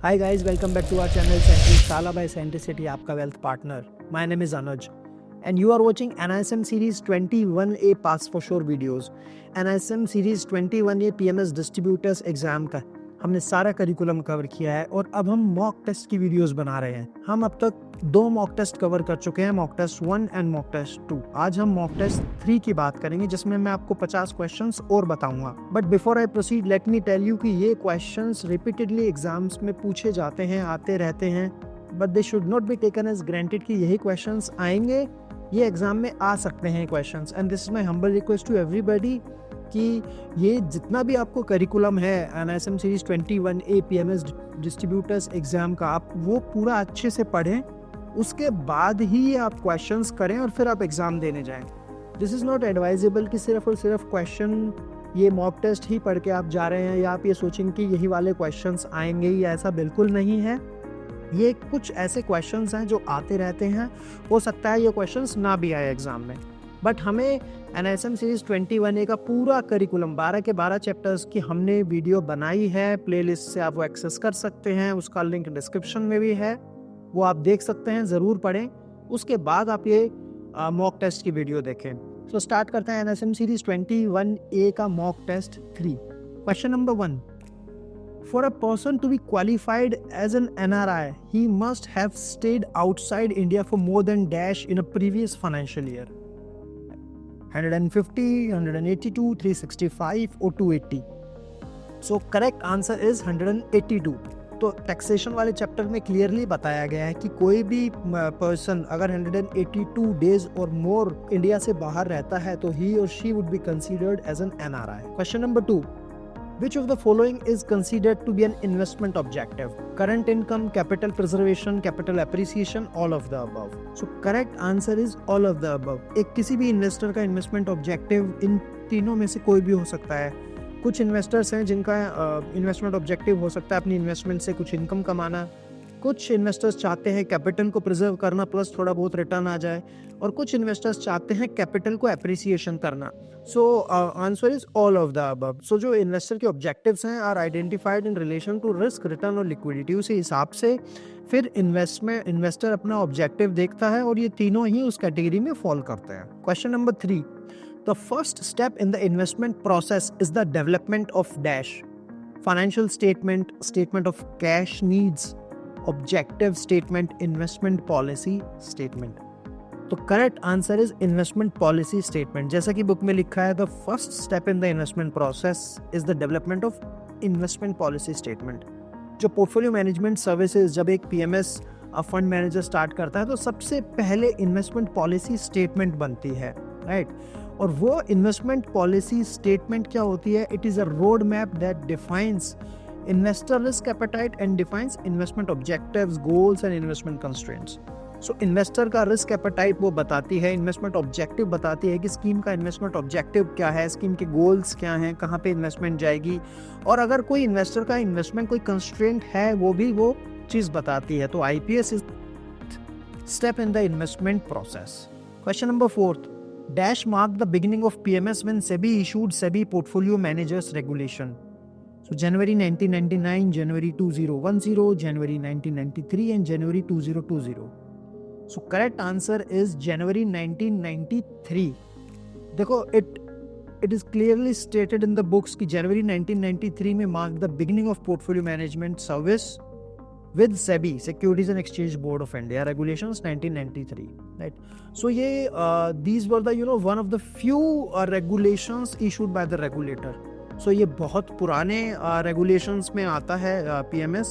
Hi guys, welcome back to our channel Century Sala by Centricity, आपका wealth partner. My name is Anuj and you are watching NISM series 21A pass for sure videos. NISM series 21A PMS distributors exam का हमने सारा curriculum cover किया है और अब हम mock test की वीडियोस बना रहे हैं। हम अब तक 2 मॉक टेस्ट कवर कर चुके हैं, mock test 1 and mock test 2। आज हम मॉक टेस्ट 3 की बात करेंगे जिसमें मैं आपको 50 क्वेश्चंस और बताऊंगा। But before I proceed let me tell you कि ये क्वेश्चंस रिपीटेडली एग्जाम्स में पूछे जाते हैं, आते रहते हैं, but they should not be taken as granted कि यही क्वेश्चंस आएंगे, ये एग्जाम में आ सकते हैं questions. And this is my humble request to everybody कि ये जितना भी आपको करिकुलम है NISM series 21A PMS distributors exam का, आप वो पूरा अच्छे से पढ़ें, उसके बाद ही आप क्वेश्चंस करें और फिर आप एग्ज़ाम देने जाएं। दिस इज़ नॉट एडवाइजेबल कि सिर्फ और सिर्फ क्वेश्चन ये मॉक टेस्ट ही पढ़ के आप जा रहे हैं या आप ये सोचेंगे कि यही वाले क्वेश्चंस आएंगे, ये ऐसा बिल्कुल नहीं है। ये कुछ ऐसे क्वेश्चंस हैं जो आते रहते हैं, हो सकता है ये क्वेश्चंस ना भी आए एग्ज़ाम में, बट हमें NISM सीरीज 21A का पूरा करिकुलम 12 के 12 चैप्टर्स की हमने वीडियो बनाई है। प्लेलिस्ट से आप वो एक्सेस कर सकते हैं, उसका लिंक डिस्क्रिप्शन में भी है, वो आप देख सकते हैं, ज़रूर पढ़ें। उसके बाद आप ये मॉक टेस्ट की वीडियो देखें। सो स्टार्ट करते हैं NISM सीरीज 21A का mock test 3। Question number 1, For a person to be qualified as an NRI, he must have stayed outside India for more than dash in a previous financial year. 150, 182, 365 or 280. So correct answer is 182. तो taxation वाले chapter में clearly बताया गया है कि कोई भी person अगर 182 डेज और मोर इंडिया से बाहर रहता है तो ही और she would be considered as an NRI. Question number 2, Which of the following is considered to be an investment objective? Current income, capital preservation, capital appreciation, all of the above. So correct answer is all of the above. एक किसी भी investor का investment objective इन तीनों में से कोई भी हो सकता है। कुछ इन्वेस्टर्स हैं जिनका इन्वेस्टमेंट ऑब्जेक्टिव हो सकता है अपनी इन्वेस्टमेंट से कुछ इनकम कमाना, कुछ इन्वेस्टर्स चाहते हैं कैपिटल को प्रिजर्व करना प्लस थोड़ा बहुत रिटर्न आ जाए, और कुछ इन्वेस्टर्स चाहते हैं कैपिटल को एप्रिसिएशन करना। So answer is all of the above. So जो इन्वेस्टर के ऑब्जेक्टिव्स हैं are identified in relation to risk, return और लिक्विडिटी। उसी हिसाब से फिर इन्वेस्टर अपना ऑब्जेक्टिव देखता है और ये तीनों ही उस कैटेगरी में फॉल करते हैं। Question number 3, the first step in the investment process is the development of dash, financial statement, statement of cash needs, objective statement, investment policy statement. तो correct answer is investment policy statement. जैसा कि book में लिखा है, the first step in the investment process is the development of investment policy statement. जो portfolio management services जब एक PMS fund manager start करता है तो सबसे पहले इन्वेस्टमेंट पॉलिसी स्टेटमेंट बनती है, राइट। और वो इन्वेस्टमेंट पॉलिसी स्टेटमेंट क्या होती है? It is a road map that defines investor risk appetite and defines investment objectives, goals and investment constraints. So investor का risk appetite वो बताती है, investment objective बताती है कि स्कीम का investment objective क्या है, स्कीम के goals क्या हैं, कहाँ पे investment जाएगी, और अगर कोई investor का investment कोई constraint है वो भी वो चीज़ बताती है। तो IPS is step in the investment process. Question number 4, dash mark the beginning of PMS when SEBI issued SEBI Portfolio Managers Regulation. So January 1999, January 2010, January 1993 and January 2020. So correct answer is January 1993. देखो it is clearly stated in the books कि January 1993 में mark the beginning of portfolio management service with SEBI, Securities and Exchange Board of India, regulations 1993, right? So ये these were the one of the few regulations issued by the regulator. सो ये बहुत पुराने regulations में आता है PMS,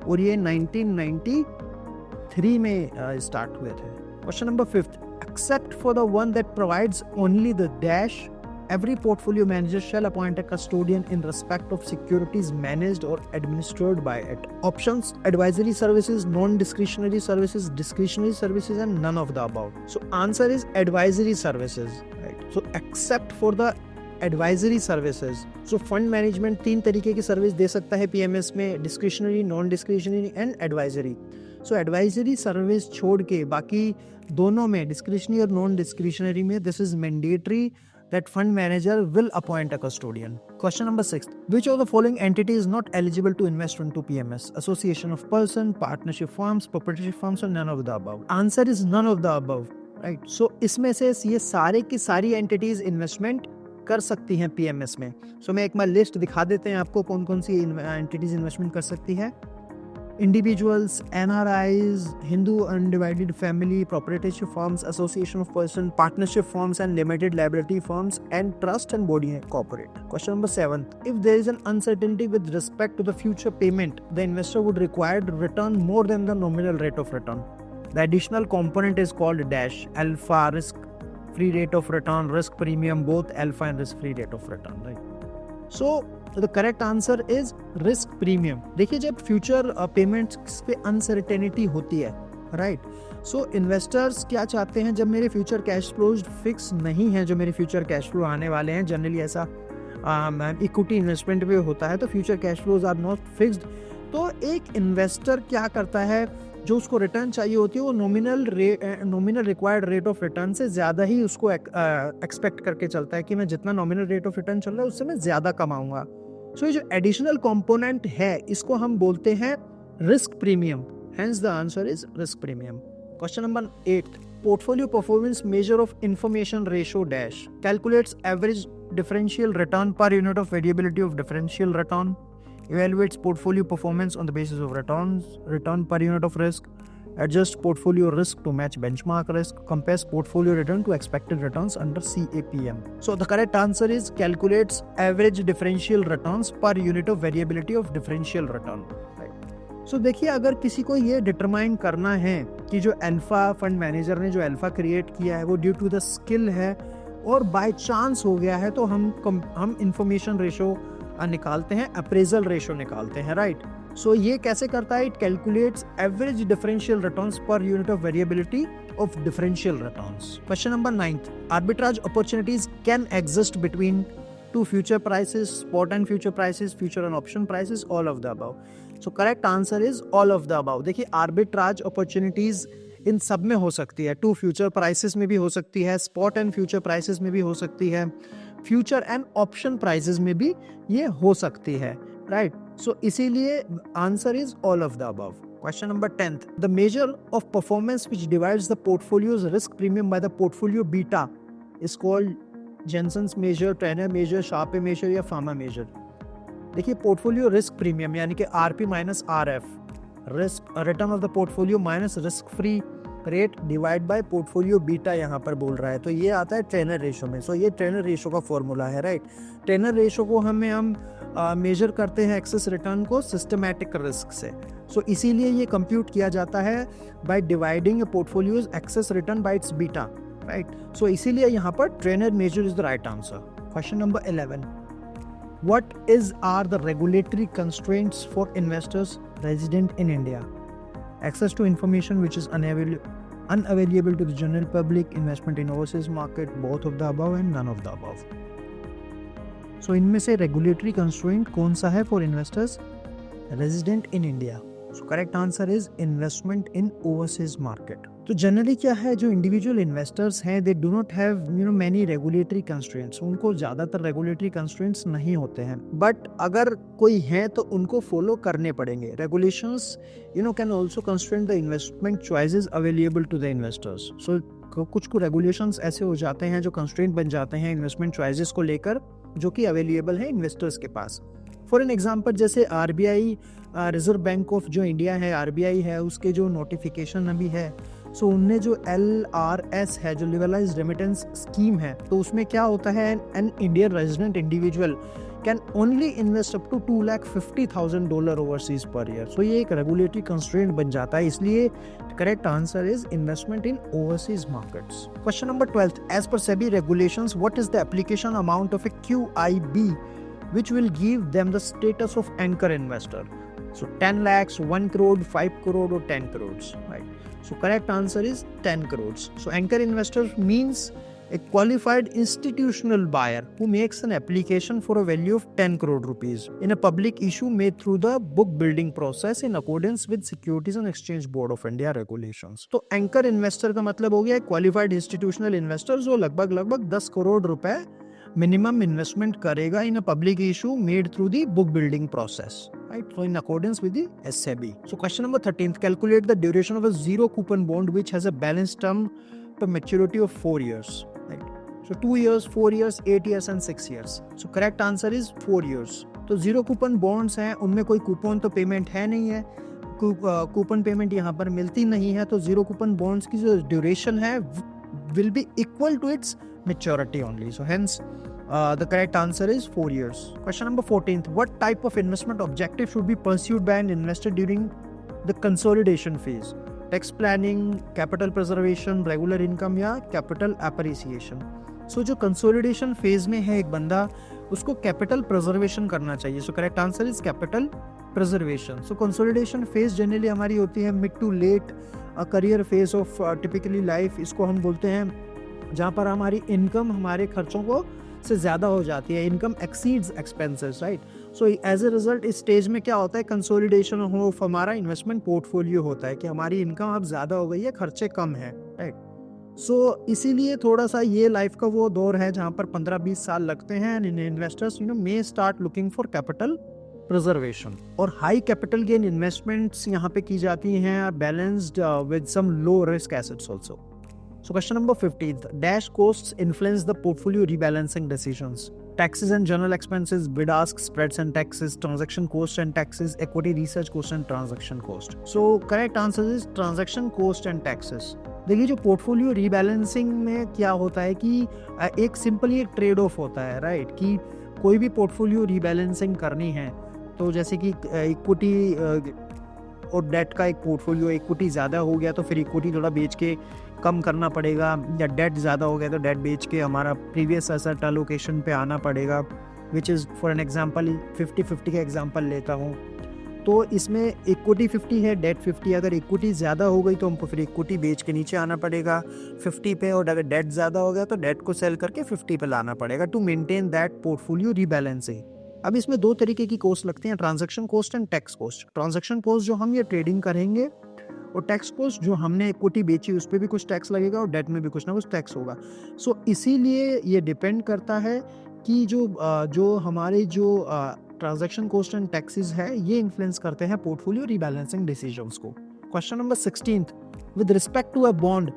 और ये 1993 में स्टार्ट हुए थे। Question number 5, except for the one that provides only the dash, every portfolio manager shall appoint a custodian in respect of securities managed और administered by it. Options advisory services, non discretionary services, discretionary services and none of the above. So answer is advisory services, right. So except for the advisory services. So fund management 3 तरीके की service दे सकता है PMS में, discretionary, non discretionary and advisory. So advisory service छोड़ के बाकी दोनों में, डिस्क्रिशनरी और नॉन डिस्क्रिशनरी में, this is mandatory that fund manager will appoint a custodian. Question number 6. Which of the following entity is not eligible to invest into PMS? Association of person, partnership firms, proprietary firms, or none of the above? Answer is none of the above. Right. So इसमें से ये सारे की सारी entities investment कर सकती हैं PMS में. सो मैं एक बार लिस्ट दिखा देते हैं आपको कौन कौन सी एंटिटीज इन्वेस्टमेंट कर सकती है. Individuals, NRIs, Hindu undivided family, proprietorship firms, association of person, partnership firms and limited liability firms, and trust and body corporate. Question number 7. If there is an uncertainty with respect to the future payment, the investor would require to return more than the nominal rate of return. The additional component is called dash, alpha, risk-free rate of return, risk premium, both alpha and risk-free rate of return. Right? So, the correct answer is risk premium. देखिए जब future payments पे uncertainty होती है, right, सो investors क्या चाहते हैं, जब मेरे फ्यूचर कैश फ्लोज फिक्स नहीं है, जो मेरे फ्यूचर कैश फ्लो आने वाले हैं, जनरली ऐसा इक्विटी इन्वेस्टमेंट पे होता है, तो future cash flows are not fixed. तो एक इन्वेस्टर क्या करता है, जो उसको रिटर्न चाहिए होती है वो nominal required rate of return से ज़्यादा ही उसको एक्सपेक्ट करके चलता है कि मैं जितना नॉमिनल रेट ऑफ रिटर्न चल रहा है उससे मैं ज़्यादा कमाऊंगा. सो ये जो एडिशनल कंपोनेंट है इसको हम बोलते हैं risk premium. Hence the answer is risk premium. Question number 8. Portfolio performance measure of information ratio dash calculates average differential return per unit of variability of differential return, evaluates portfolio performance on the basis of return per unit of risk, adjusts portfolio risk to match benchmark risk, compares portfolio return to expected returns under CAPM. So the correct answer is calculates average differential returns per unit of variability of differential return. Right. So देखिए अगर किसी को ये determine करना है कि जो alpha fund manager ने जो अल्फा क्रिएट किया है वो ड्यू टू द स्किल है और बाय चांस हो गया है, तो हम इंफॉर्मेशन रेशो निकालते हैं, अप्रेजल रेशो निकालते हैं, राइट. सो ये कैसे करता है, it calculates average differential returns per unit of variability of differential returns. Question number 9. Arbitrage opportunities can exist between two future prices, spot and future prices, future and option prices, all of the above. So correct answer is all of the above. देखिए arbitrage opportunities in सब में हो सकती है, to future prices में भी हो सकती है, स्पॉट एंड फ्यूचर प्राइसेस में भी हो सकती है, फ्यूचर एंड ऑप्शन प्राइसेस में भी ये हो सकती है, राइट. सो इसीलिए answer is all of the above. Question number 10. The measure of performance which divides the portfolio's risk premium by the portfolio beta is called Jensen's measure, Treynor measure, Sharpe measure या Fama measure. देखिए portfolio risk premium यानी कि RP minus RF, risk return of the portfolio minus risk free rate divide by portfolio beta यहाँ पर बोल रहा है, तो ये आता है ट्रेनर रेशो में. सो ये ट्रेनर रेशो का फॉर्मूला है, राइट. ट्रेनर रेशो को हम मेजर करते हैं एक्सेस रिटर्न को सिस्टमैटिक रिस्क से. सो इसीलिए ये कंप्यूट किया जाता है by dividing portfolio's excess return by its beta, right. So इसीलिए यहाँ पर Treynor measure is the right answer. Question number 11. What are the regulatory constraints for investors resident in India? Access to information which is unavailable to the general public, investment in overseas market, both of the above and none of the above. So इनमें से regulatory constraint कौन सा है for investors resident in India? So correct answer is investment in overseas market. तो generally क्या है, जो individual investors हैं they do not have many regulatory constraints, उनको ज़्यादातर रेगुलेटरी कंस्ट्रेंट्स नहीं होते हैं, बट अगर कोई है तो उनको फॉलो करने पड़ेंगे. Regulations can also constraint the investment choices available to the investors. So कुछ रेगुलेशंस ऐसे हो जाते हैं जो कंस्ट्रेंट बन जाते हैं इन्वेस्टमेंट चॉइसेस को लेकर, जो कि अवेलेबल है इन्वेस्टर्स के पास. फॉर एन एग्जाम्पल जैसे RBI रिजर्व बैंक ऑफ जो इंडिया है, RBI है, उसके जो नोटिफिकेशन अभी है, सो उनने जो LRS है जो लिबरलाइज्ड रेमिटेंस स्कीम है, तो उसमें क्या होता है, an Indian resident individual can only invest up to $250,000 overseas per year. So ये एक रेगुलेटरी कंस्ट्रेंट बन जाता है, इसलिए correct answer is investment in overseas markets. Question number 12. As per SEBI regulations what is the application amount of a QIB which will give them the status of anchor investor? So 10 lakhs, 1 crore, 5 crore or 10 crores, right? So correct answer is 10 crores. So anchor investor means a qualified institutional buyer who makes an application for a value of 10 crore rupees in a public issue made through the book building process in accordance with Securities and Exchange Board of India regulations. तो anchor investor का मतलब हो गया qualified institutional investor जो लगभग 10 करोड़ रुपए minimum investment करेगा in a public issue made through the book building process, right? So in accordance with the SEBI. So question number 13, calculate the duration of a zero coupon bond which has a balance term to maturity of 4 years, right? So 2 years, 4 years, 8 years and 6 years. So correct answer is 4 years. तो zero coupon bonds हैं, उनमें कोई coupon तो payment है नहीं है, coupon payment यहाँ पर मिलती नहीं है, तो जीरो कूपन बॉन्ड्स की जो ड्यूरेशन है will be equal to its maturity only. So hence the correct answer is 4 years. Question number 14, what type of investment objective should be pursued by an investor during the consolidation phase? Tax planning, capital preservation, regular income या capital appreciation? So जो consolidation phase में है एक बंदा, उसको capital preservation करना चाहिए. So correct answer is capital preservation. So consolidation phase generally हमारी होती है mid to late career phase of typically life. इसको हम बोलते हैं जहाँ पर हमारी इनकम हमारे खर्चों को से ज़्यादा हो जाती है, income exceeds expenses, right? So as a result इस स्टेज में क्या होता है, कंसोलिडेशन ऑफ हमारा इन्वेस्टमेंट पोर्टफोलियो होता है कि हमारी इनकम अब ज़्यादा हो गई है, खर्चे कम है, राइट? सो इसीलिए थोड़ा सा ये लाइफ का वो दौर है जहाँ पर 15-20 साल लगते हैं and investors may start looking for capital preservation. और हाई कैपिटल गेन इन्वेस्टमेंट्स यहाँ पे की जाती हैं balanced with some low risk assets also. So question number 15, dash costs influence the portfolio rebalancing decisions. Taxes and general expenses, bid-ask spreads and taxes, transaction costs and taxes, equity research cost and transaction cost. So correct answer is transaction cost and taxes. देखिए जो portfolio rebalancing में क्या होता है कि एक simply एक trade off होता है, राइट? कि कोई भी पोर्टफोलियो रीबैलेंसिंग करनी है तो जैसे कि इक्विटी और डेट का एक पोर्टफोलियो, इक्विटी ज़्यादा हो गया तो फिर इक्विटी थोड़ा बेच के कम करना पड़ेगा, या डेट ज़्यादा हो गया तो डेट बेच के हमारा प्रीवियस एसेट एलोकेशन पे आना पड़ेगा, which is for an example 50-50 का एग्जांपल लेता हूँ. तो इसमें इक्विटी 50 है, डेट 50. अगर इक्विटी ज़्यादा हो गई तो हमको फिर इक्विटी बेच के नीचे आना पड़ेगा 50 पे, और अगर डेट ज़्यादा हो गया तो डेट को सेल करके 50 पे लाना पड़ेगा to maintain that portfolio rebalancing. अब इसमें दो तरीके की कॉस्ट लगती हैं, transaction cost and tax cost. Transaction cost जो हम ये ट्रेडिंग करेंगे, और टैक्स कॉस्ट जो हमने इक्विटी बेची उस पर भी कुछ टैक्स लगेगा और डेट में भी कुछ ना कुछ टैक्स होगा. सो इसीलिए ये डिपेंड करता है कि जो हमारे जो ट्रांजैक्शन कॉस्ट एंड टैक्सेस है ये इन्फ्लुएंस करते हैं पोर्टफोलियो रीबैलेंसिंग डिसीजंस को. Question number 16, with respect to a bond,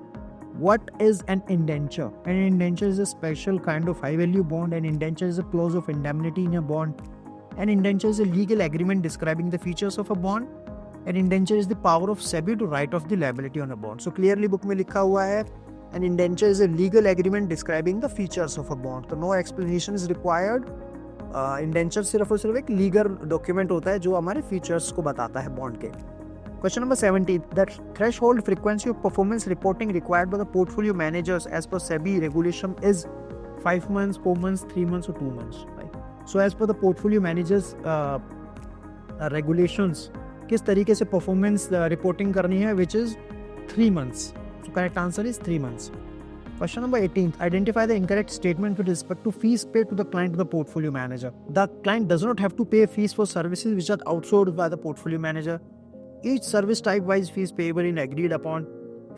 what is an indenture? An indenture is a special kind of high value bond. An indenture is a clause of indemnity in a bond. An indenture is a legal agreement describing the features of a bond. An indenture is the power of SEBI to write off the liability on a bond. So clearly book में लिखा हुआ है an indenture is a legal agreement describing the features of a bond. So no explanation is required. Indenture सिर्फ और सिर्फ एक legal document होता है जो हमारे features को बताता है bond के. Question number 17, the threshold frequency of performance reporting required by the portfolio managers as per SEBI regulation is 5 months, 4 months, 3 months or 2 months, right? So as per the portfolio managers regulations, किस तरीके से performance reporting करनी है, which is 3 months. So correct answer is 3 months. Question number 18, identify the incorrect statement with respect to fees paid to the client of the portfolio manager. The client does not have to pay fees for services which are outsourced by the portfolio manager. Each service type wise fees payable is agreed upon.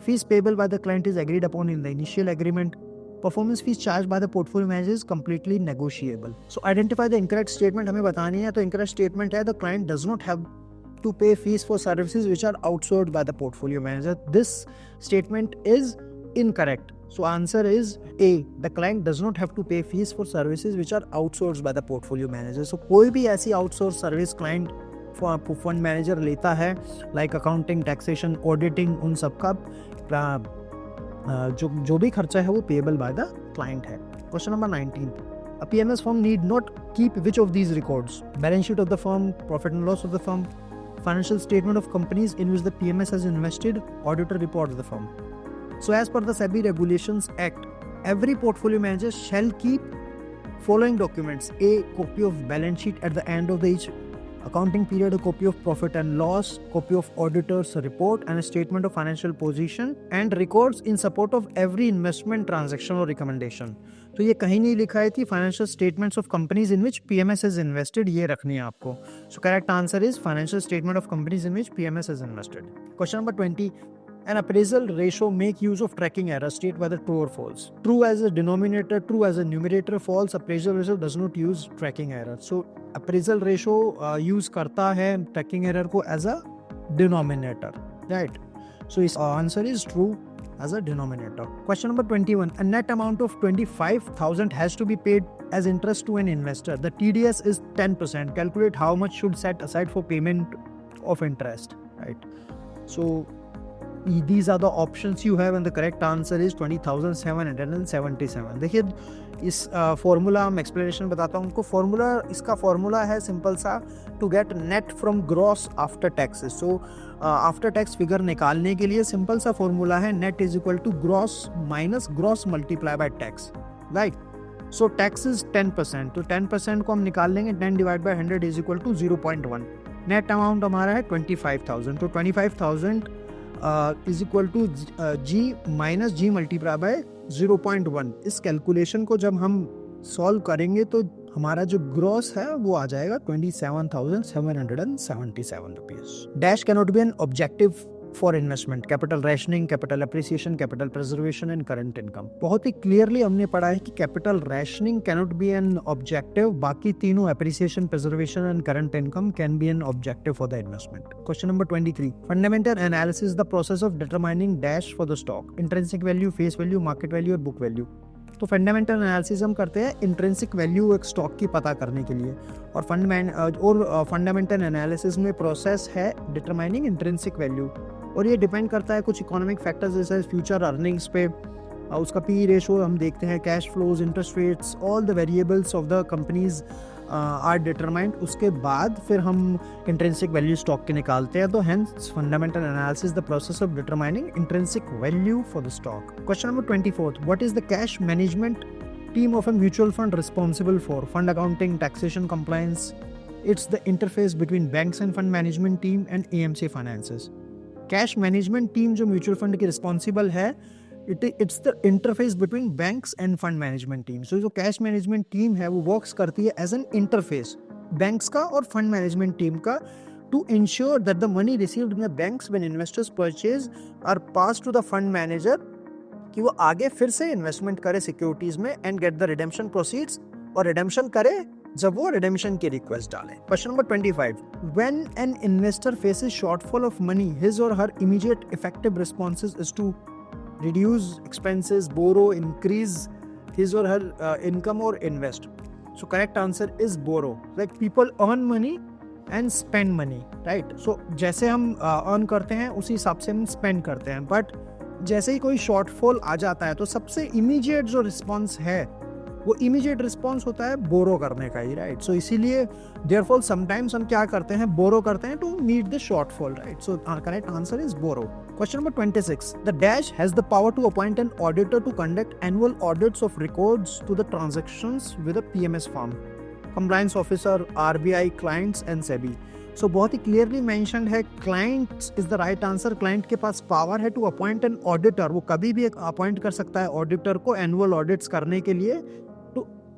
Fees payable by the client is agreed upon in the initial agreement. Performance fees charged by the portfolio manager is completely negotiable. So identify the incorrect statement हमें बतानी है. तो incorrect statement है the client does not have to pay fees for services which are outsourced by the portfolio manager. This statement is incorrect. So answer is A. The client does not have to pay fees for services which are outsourced by the portfolio manager. So कोई भी ऐसी outsourced service client fund manager लेता है, like accounting, taxation, auditing, उन सब का जो भी खर्चा है वो पेएबल बाय द क्लाइंट है. Question number 19, a PMS firm need not keep which of these records? Balance sheet of the firm, profit and loss of the firm, financial statement of companies in which the PMS has invested, auditor report of the firm. So as per the SEBI Regulations Act, every portfolio manager shall keep following documents: A, copy of balance sheet at the end of each accounting period, a copy of profit and loss, copy of auditor's report and a statement of financial position, and records in support of every investment transaction or recommendation. तो ये कहीं नहीं लिखा है कि financial statements of companies in which PMS has invested, ये रखनी है आपको. So correct answer is financial statement of companies in which PMS has invested. Question number 20, An appraisal ratio make use of tracking error, state whether true or false. True as a denominator, true as a numerator, false. Appraisal ratio does not use tracking error. So appraisal ratio use करता है tracking error को as a denominator, right? So its answer is true as a denominator. Question number 21. A net amount of 25,000 has to be paid as interest to an investor. The TDS is 10%. Calculate how much should set aside for payment of interest, right? So these are the options you have and the correct answer is 20,777. देखिए इस formula हम explanation बताता हूँ उनको. Formula, इसका formula है simple सा, to get net from gross after taxes. So after tax figure निकालने के लिए सिंपल सा फॉर्मूला है net is equal to gross minus gross multiply by tax, right? So tax is 10%, तो 10% को हम निकाल लेंगे. 10 divide by 100 is equal to 0.1. Net amount हमारा है 25,000, तो 25,000 is equal to G minus G multiply by 0.1. इस कैलकुलेशन को जब हम सॉल्व करेंगे तो हमारा जो ग्रॉस है वो आ जाएगा 27,777 rupees. Dash cannot be an objective for investment. Capital rationing, capital appreciation, capital preservation and current income. बहुत ही क्लियरली हमने पढ़ा है कि capital rationing cannot be an objective. बाकी तीनों appreciation, preservation and current income can be an objective for the investment. Question number 23. Fundamental analysis the process of determining dash for the stock. Intrinsic value, face value, market value और book value. तो fundamental analysis हम करते हैं intrinsic value एक stock की पता करने के लिए, और फंडामेंटल एनालिसिस में प्रोसेस है डिटरमाइनिंग इंट्रिंसिक वैल्यू, और ये डिपेंड करता है कुछ इकोनॉमिक फैक्टर्स जैसे फ्यूचर अर्निंग्स पे. उसका पी रेशो हम देखते हैं, cash flows, interest rates, all the variables of the companies are determined. उसके बाद फिर हम इंट्रिंसिक वैल्यू स्टॉक के निकालते हैं. तो hence fundamental analysis the process of determining intrinsic value for the stock. Question number 24. What is the cash management team of a mutual fund responsible for? Fund accounting, taxation, compliance. It's the interface between banks and fund management team and AMC finances. Cash management team जो mutual fund की responsible है, it's the interface between banks and fund management team. So जो cash management team है वो works करती है as an interface banks का और फंड मैनेजमेंट टीम का, to ensure that the money received in the banks when investors purchase are pass to the fund manager, कि वो आगे फिर से इन्वेस्टमेंट करे सिक्योरिटीज में and get the redemption proceeds, और रिडेम्पशन करे जब वो रिडेम्पशन की रिक्वेस्ट डाले. Question number 25. When an investor faces shortfall of money, his or her immediate effective responses is to reduce expenses, borrow, increase his or her income or invest. So correct answer is borrow. Like people earn money and spend money, right? So जैसे हम earn करते हैं उसी हिसाब से हम spend करते हैं, but जैसे ही कोई shortfall आ जाता है तो सबसे immediate जो response है वो इमीडिएट रिस्पॉन्स होता है बोरो करने का ही, राइट? सो इसीलिए देयरफॉर समटाइम्स हम क्या करते हैं, बोरो करते हैं to meet the shortfall, right? So correct answer is borrow. Question number 26. The dash has the power to appoint an auditor to conduct annual audits of records to the transactions with a PMS firm. Compliance officer, RBI, clients and SEBI. So बहुत ही clearly mentioned है, clients is the right answer. Client के पास power है to appoint an auditor. वो कभी भी appoint कर सकता है ऑडिटर को एनुअल ऑडिट्स करने के लिए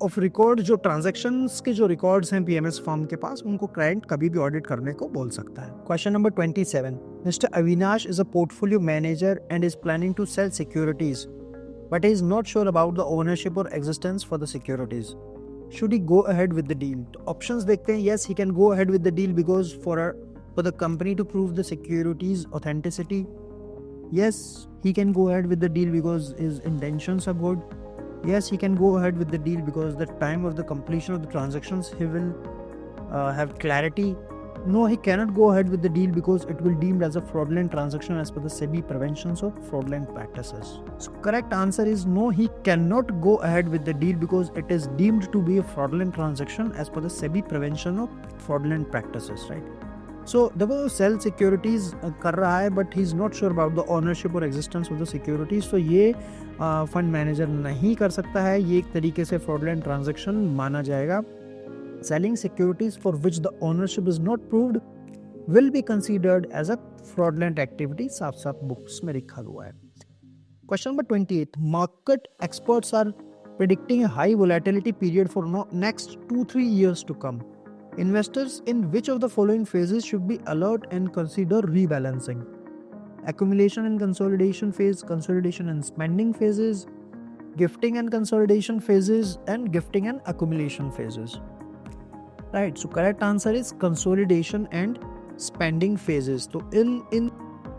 ऑफ रिकॉर्ड. जो ट्रांजैक्शंस के जो रिकॉर्ड्स हैं PMS फर्म के पास, उनको क्लाइंट कभी भी ऑडिट करने को बोल सकता है. Question number 27. Mister Avinash is a portfolio manager and is planning to sell securities, but he is not sure about the ownership और existence for the securities. Should he go ahead with the deal? Options देखते हैं. Yes, he can go ahead with the deal because for the company to prove the securities authenticity. Yes, he can go ahead with the deal because his intentions are good. Yes, he can go ahead with the deal because the time of the completion of the transactions he will have clarity. No, he cannot go ahead with the deal because it will deemed as a fraudulent transaction as per the SEBI preventions of fraudulent practices. So correct answer is no, he cannot go ahead with the deal because it is deemed to be a fraudulent transaction as per the SEBI prevention of fraudulent practices, right? So देखो cell securities कर रहा है but he is not sure about the ownership और existence of the securities. तो ये fund manager नहीं कर सकता है. ये एक तरीके से फ्रॉडलेंट ट्रांजैक्शन माना जाएगा. Selling securities for which the ownership is not proved will be considered as a fraudulent activity. साफ साफ बुक्स में लिखा हुआ है. Question number 28. Market experts are predicting a high volatility period for next 2-3 years to come. Investors in which of the following phases should be alert and consider rebalancing? accumulation and consolidation phase, consolidation and spending phases, gifting and consolidation phases, and gifting and accumulation phases. Right, so correct answer is consolidation and spending phases. So in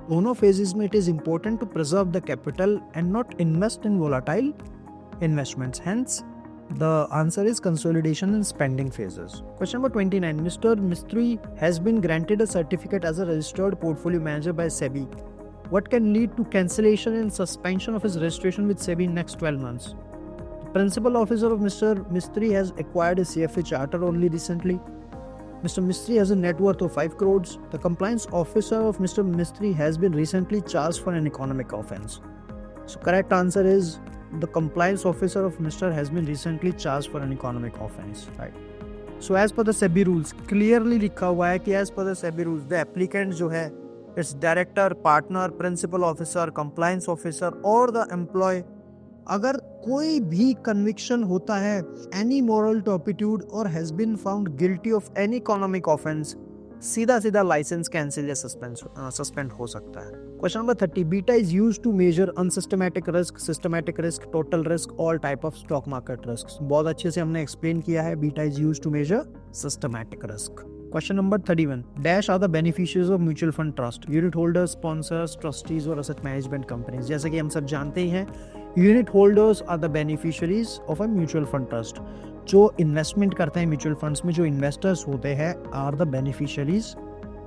दोनों phases में it is important to preserve the capital and not invest in volatile investments. Hence, the answer is consolidation and spending phases. Question number 29. Mr. Mistry has been granted a certificate as a registered portfolio manager by SEBI. What can lead to cancellation and suspension of his registration with SEBI in next 12 months? The principal officer of Mr. Mistry has acquired a CFA charter only recently. Mr. Mistry has a net worth of 5 crores. The compliance officer of Mr. Mistry has been recently charged for an economic offense. So correct answer is the compliance officer of Mr. has been recently charged for an economic offense. Right. So as per the SEBI rules, clearly लिखा हुआ है कि as per the SEBI rules, the applicant जो है, it's director, partner, principal officer, compliance officer और the employee, अगर कोई भी conviction होता है any moral turpitude or has been found guilty of any economic offense, सीधा सीधा लाइसेंस कैंसिल या सस्पेंड हो सकता है. Question number 30. Beta is used to measure unsystematic risk, systematic risk, total risk, all type of stock market risk. बहुत अच्छे से हमने एक्सप्लेन किया है. Beta is used to measure systematic risk. Question number 31. Dash are the beneficiaries of mutual fund trust, unit holders, sponsors, trustees और asset management companies. जैसे कि हम सब जानते ही हैं, unit holders are the beneficiaries of a mutual fund trust. जो investment करते हैं म्यूचुअल फंड्स में, जो इन्वेस्टर्स होते हैं, are the beneficiaries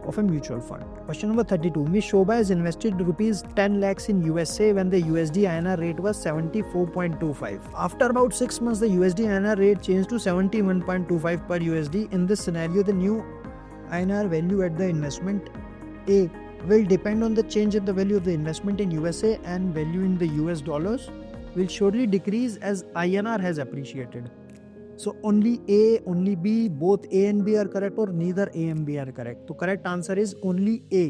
of a mutual fund. Question number 32. Ms. Shobha has invested rupees 10 lakhs in USA when the USD INR rate was 74.25. After about 6 months, the USD INR rate changed to 71.25 per USD. In this scenario, the new INR value at the investment A will depend on the change in the value of the investment in USA, and value in the US dollars will surely decrease as INR has appreciated. So only A, only B, both A and B are correct or neither A and B are correct. तो correct answer is only A.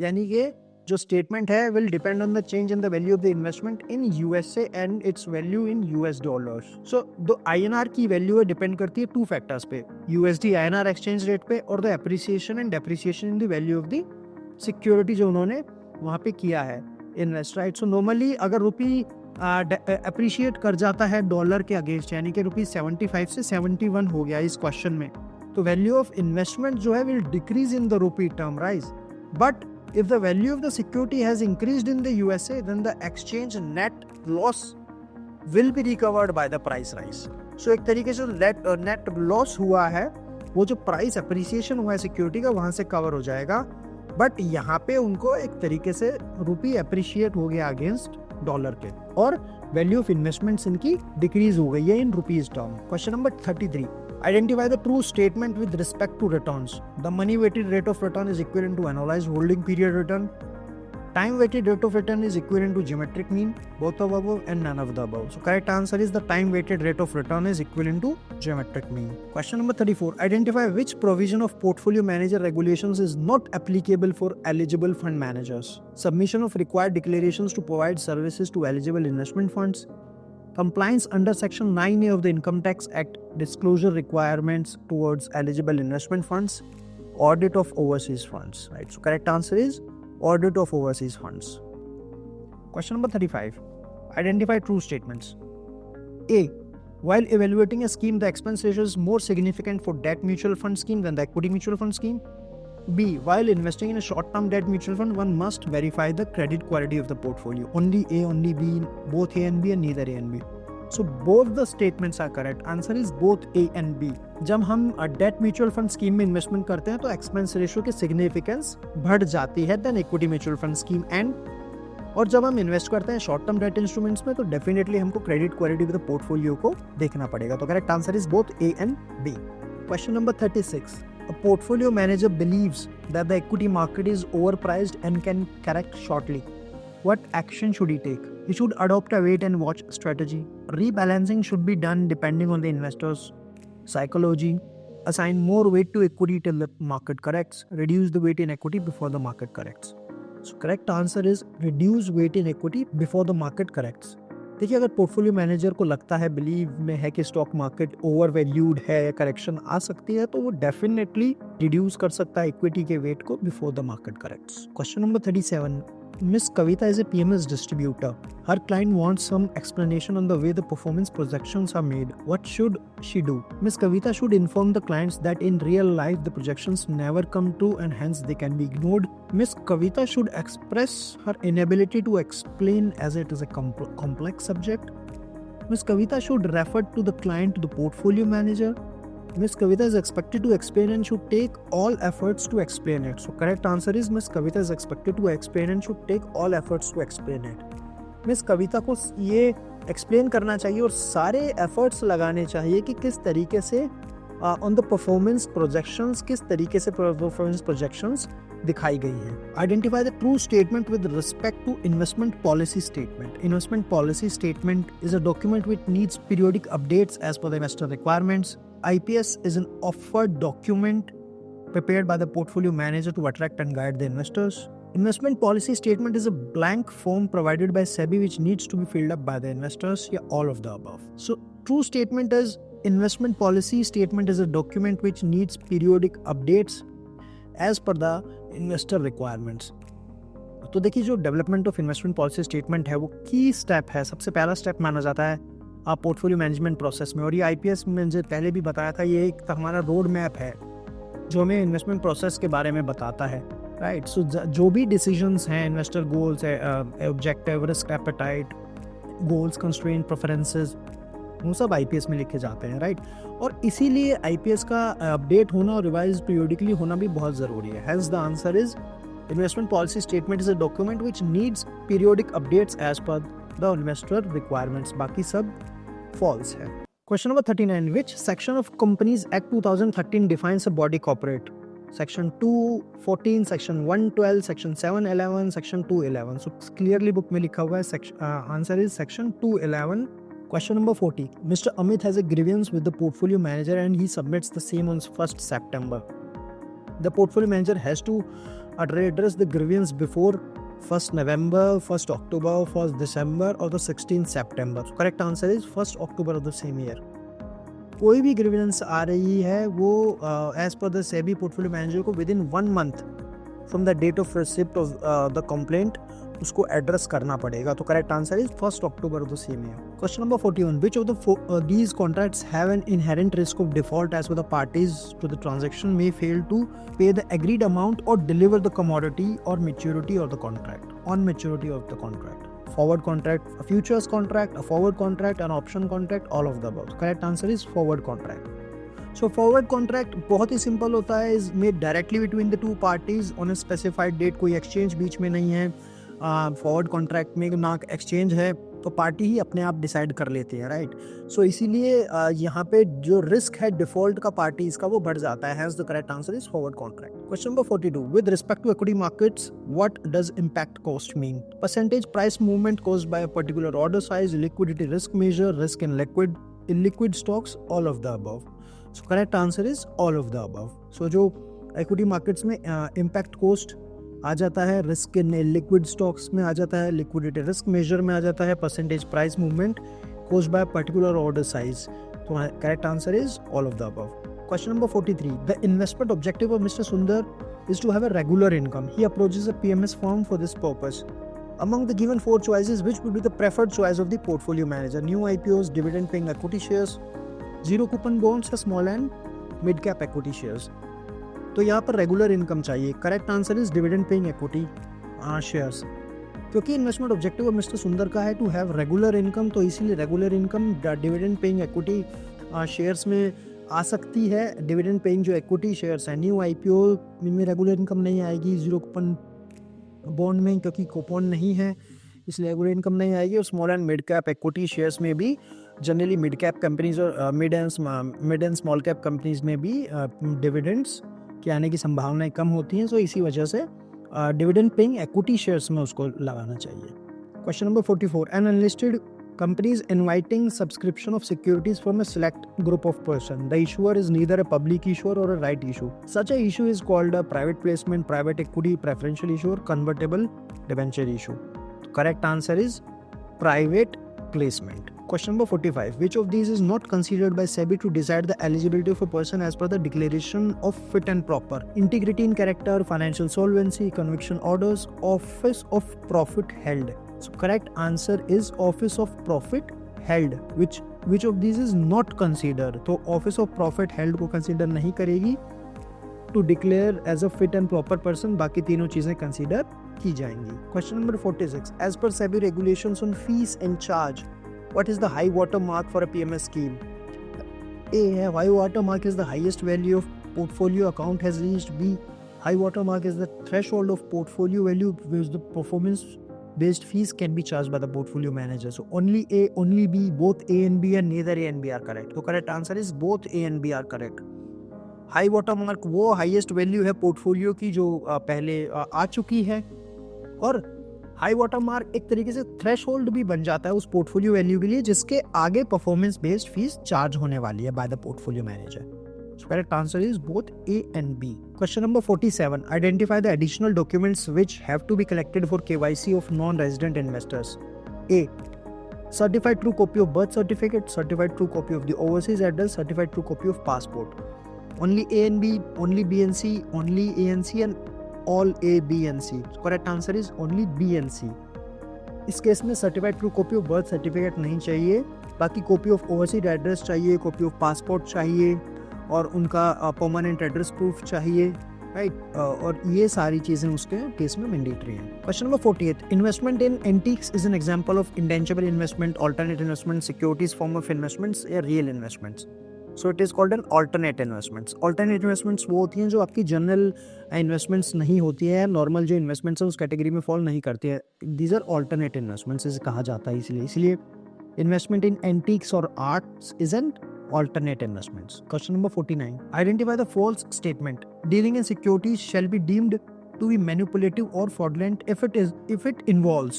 यानी कि जो statement है will depend on the change in the value of the investment in USA and its value in US dollars. So the INR की value है depend करती है two factors पे, USD INR exchange rate पे और the appreciation and depreciation in the value of the security जो उन्होंने वहाँ पे किया है invest, right? So normally अगर रुपी अप्रिशिएट कर जाता है डॉलर के अगेंस्ट, यानी कि रुपीज 75 से 71 हो गया इस क्वेश्चन में, तो वैल्यू ऑफ इन्वेस्टमेंट जो है will decrease in the rupee term rise. But if the value of the security has increased in the USA, then the exchange net loss will be recovered by the price rise. So एक तरीके से net loss हुआ है, वो जो price appreciation हुआ है security का, वहां से कवर हो जाएगा. बट यहाँ पे उनको एक तरीके से रूपी अप्रिशिएट हो गया अगेंस्ट डॉलर के, और वैल्यू ऑफ इन्वेस्टमेंट्स इनकी डिक्रीज हो गई है in rupees term. Question number 33. Identify the true statement with respect to returns. The money weighted rate of return is equivalent to annualised holding period return. Time weighted rate of return is equivalent to geometric mean, both of above and none of the above. So correct answer is the time weighted rate of return is equivalent to geometric mean. Question number 34. Identify which provision of portfolio manager regulations is not applicable for eligible fund managers. Submission of required declarations to provide services to eligible investment funds. Compliance under Section 9A of the Income Tax Act, disclosure requirements towards eligible investment funds. Audit of overseas funds. Right. So correct answer is audit of overseas funds. Question number 35. Identify true statements. A. While evaluating a scheme, the expense ratio is more significant for debt mutual fund scheme than the equity mutual fund scheme. B. While investing in a short-term debt mutual fund, one must verify the credit quality of the portfolio. Only A, only B, both A and B, and neither A and B. So both the statements are correct. Answer is both A and B. जब हम debt mutual fund scheme में investment करते हैं तो expense ratio की significance बढ़ जाती है then equity mutual fund scheme and, और जब हम इन्वेस्ट करते हैं शॉर्ट टर्म डेट इंस्ट्रूमेंट्स में तो डेफिनेटली हमको credit quality of the portfolio को देखना पड़ेगा. तो correct answer is both A and B. Question number 36. A portfolio manager believes that the equity market is overpriced and can correct shortly. What action should he take? He should adopt a wait and watch strategy. Rebalancing should be done depending on the investor's psychology. Assign more weight to equity till the market corrects. Reduce the weight in equity before the market corrects. So correct answer is reduce weight in equity before the market corrects. देखिए, अगर portfolio manager को लगता है, believe में है कि stock market over valued है, correction आ सकती है, तो वो डेफिनेटली रिड्यूस कर सकता है इक्विटी के वेट को before the market corrects. Question number 37, Miss Kavita is a PMS distributor. Her client wants some explanation on the way the performance projections are made. What should she do? Miss Kavita should inform the clients that in real life the projections never come true and hence they can be ignored. Miss Kavita should express her inability to explain as it is a complex subject. Miss Kavita should refer to the client to the portfolio manager. Miss Kavita is expected to explain and should take all efforts to explain it. So correct answer is Miss Kavita is expected to explain and should take all efforts to explain it. Miss Kavita को ये explain करना चाहिए और सारे efforts लगाने चाहिए कि किस तरीके से on the performance projections, किस तरीके से performance projections दिखाई गई है. Identify the true statement with respect to investment policy statement. Investment policy statement is a document which needs periodic updates as per the investor requirements. IPS is an offered document prepared by the portfolio manager to attract and guide the investors. Investment policy statement is a blank form provided by SEBI which needs to be filled up by the investors. Yeah, all of the above. So, true statement is investment policy statement is a document which needs periodic updates as per the investor requirements. तो देखिए, जो development of investment policy statement है वो की step है, सबसे पहला step माना जाता है आप पोर्टफोलियो मैनेजमेंट प्रोसेस में। और ये आईपीएस में मुझे पहले भी बताया था, ये एक हमारा रोड मैप है जो हमें इन्वेस्टमेंट प्रोसेस के बारे में बताता है, राइट। सो जो भी डिसीजंस हैं, इन्वेस्टर गोल्स है, objective, risk appetite, goals, constraint, preferences, वो सब आईपीएस में लिखे जाते हैं, राइट। और इसीलिए आईपीएस का अपडेट होना और रिवाइज पीरियडिकली होना भी बहुत ज़रूरी है। Hence the answer is investment policy statement is a document which needs periodic updates as per the investor requirements. बाकी सब फॉल्स है। Question number 39, which section of companies act 2013 defines a body corporate? Section 214, section 112, section 711, section 211। So clearly book में लिखा हुआ है, answer is section 211। Question number 40. Mr. Amit has a grievance with the portfolio manager and he submits the same on 1st September. The portfolio manager has to address the grievance before 1st November, 1st October, 1st December or the 16th September. So correct answer is 1st October of the same year. कोई भी grievance आ रही है वो as per the SEBI portfolio manager को within 1 month from the date of receipt of the complaint उसको address करना पड़ेगा। तो correct answer is 1st October of the same year. Question number 41, which of the these contracts have an inherent risk of default as per the parties to the transaction may fail to pay the agreed amount और deliver the commodity और maturity of the contract on maturity of the contract? Forward contract, a futures contract, a forward contract, an option contract, all of the above. Correct answer is forward contract. So forward contract बहुत ही simple होता है, is made directly between the two parties on a specified date. कोई exchange बीच में नहीं है। Forward contract में ना एक्सचेंज है तो पार्टी ही अपने आप डिसाइड कर लेती है, राइट। सो इसीलिए यहाँ पे जो रिस्क है डिफॉल्ट का पार्टीज का वो बढ़ जाता है। Hence the correct answer is forward contract. Question number 42, with respect to equity markets what does impact cost mean? Percentage price movement caused by a particular order size, liquidity risk measure, risk in liquid stocks, all of the above. So correct answer is all of the above. So जो equity markets में impact cost आ जाता है, risk in liquid stocks में आ जाता है, liquidity risk major में आ जाता है, percentage price movement caused by particular order size. तो correct answer is all of the above. Question number 43, the investment objective of mister Sundar is to have a regular income. He approaches a PMS firm for this purpose. Among the given 4 choices, which would be the preferred choice of the portfolio manager? New IPOs, dividend paying equity shares, zero coupon bonds, या small and mid cap equity shares? तो यहाँ पर regular income चाहिए। Correct answer is dividend paying equity shares. क्योंकि investment objective of mister सुंदर का है to have regular income, तो इसीलिए regular income dividend paying equity shares में आ सकती है। डिविडेंड पेइंग जो इक्विटी शेयर्स हैं, न्यू आईपीओ में रेगुलर इनकम नहीं आएगी, जीरो कूपन बॉन्ड में क्योंकि कूपन नहीं है इसलिए रेगुलर इनकम नहीं आएगी। और small and mid cap equity shares में भी जनरली मिड कैप कंपनीज और mid and small cap companies में भी डिविडेंड्स के आने की संभावनाएं कम होती हैं। सो इसी वजह से डिविडेंड पेइंग इक्विटी शेयर्स में उसको लगाना चाहिए। Question number 44, an unlisted companies inviting subscription of securities from a select group of person. The issuer is neither a public issuer और a right issue. Such a issue is called a private placement, private equity, preferential issue और convertible debenture issue. Correct answer is private placement. Question number 45. Which of these is not considered by SEBI to decide the eligibility of a person as per the declaration of fit and proper? Integrity in character, financial solvency, conviction orders, office of profit held. So correct answer is office of profit held. Which of these is not considered? तो office of profit held को consider नहीं करेगी to declare as a fit and proper person. बाकी तीनों चीजें consider की जाएंगी. Question number 46. As per SEBI regulations on fees and charge, what is the high water mark for a PMS scheme? A है high water mark is the highest value of portfolio account has reached. B, high water mark is the threshold of portfolio value which the performance based fees can be charged by the portfolio manager. So only A, only B, both A and B and neither A and B are correct. So correct answer is both A and B are correct. High water mark वो highest value है portfolio की जो पहले आ चुकी है, और high water mark एक तरीके से थ्रेशहोल्ड भी बन जाता है उस पोर्टफोलियो वैल्यू के लिए जिसके आगे परफॉर्मेंस बेस्ड फीस चार्ज होने वाली है bye the portfolio manager. So correct answer is both A and B. Question number 47. Identify the additional documents which have to be collected for KYC of non-resident investors. A, certified true copy of birth certificate, certified true copy of the overseas address, certified true copy of passport. Only A and B, only B and C, only A and C and all A, B and C. So correct answer is only B and C. इस case में certified true copy of birth certificate नहीं चाहिए, बाकी copy of overseas address चाहिए, copy of passport चाहिए और उनका permanent address proof चाहिए, राइट, और ये सारी चीज़ें उसके केस में मैंडेटरी हैं. Question number 48. Investment in antiques is an example of intangible investment, alternate investment, securities form of investments या real investments. So it is called an alternate investments. Alternate investments वो होती हैं जो आपकी जनरल इन्वेस्टमेंट्स नहीं होती है, नॉर्मल जो इन्वेस्टमेंट्स है उस कैटेगरी में फॉल नहीं करती है. दीज आर अल्टरनेट इन्वेस्टमेंट्स इसे कहा जाता है. इसलिए इन्वेस्टमेंट इन एंटीक्स और arts is an alternate investments. Question number 49. Identify the false statement. Dealing in securities shall be deemed to be manipulative or fraudulent if it involves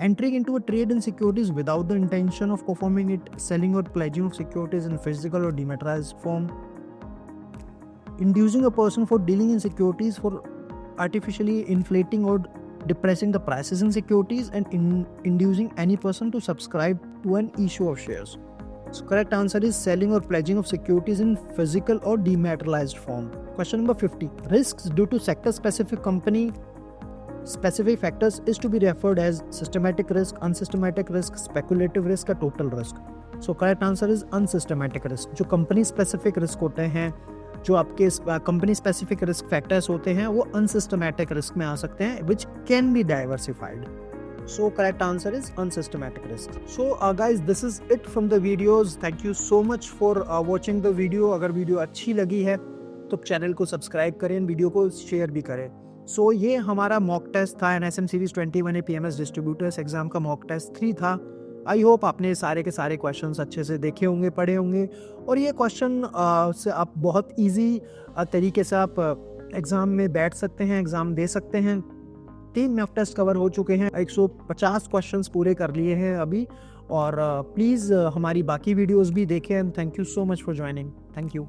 entering into a trade in securities without the intention of performing it, selling or pledging of securities in physical or dematerialized form, inducing a person for dealing in securities for artificially inflating or depressing the prices in securities, and inducing any person to subscribe to an issue of shares. So correct answer is selling or pledging of securities in physical or dematerialized form. Question number 50. Risks due to sector specific company specific factors is to be referred as systematic risk, unsystematic risk, speculative risk, or total risk. So correct answer is unsystematic risk. जो company specific risk होते हैं, जो आपके company specific risk factors होते हैं, वो unsystematic risk में आ सकते हैं, which can be diversified. So correct answer is unsystematic risk. So guys, this is it from the videos. Thank you so much for watching the video. अगर video अच्छी लगी है तो चैनल को सब्सक्राइब करें, वीडियो को शेयर भी करें. So ये हमारा मॉक टेस्ट था NSM series 21 PMS distributors exam का मॉक टेस्ट 3 था. आई होप आपने सारे के सारे क्वेश्चंस अच्छे से देखे होंगे, पढ़े होंगे, और ये क्वेश्चन से आप बहुत ईजी तरीके से आप एग्ज़ाम में बैठ सकते हैं, एग्ज़ाम दे सकते हैं. 3 मॉक टेस्ट कवर हो चुके हैं, 150 क्वेश्चंस पूरे कर लिए हैं अभी. और प्लीज़ हमारी बाकी वीडियोस भी देखें. And thank you so much for joining. Thank you.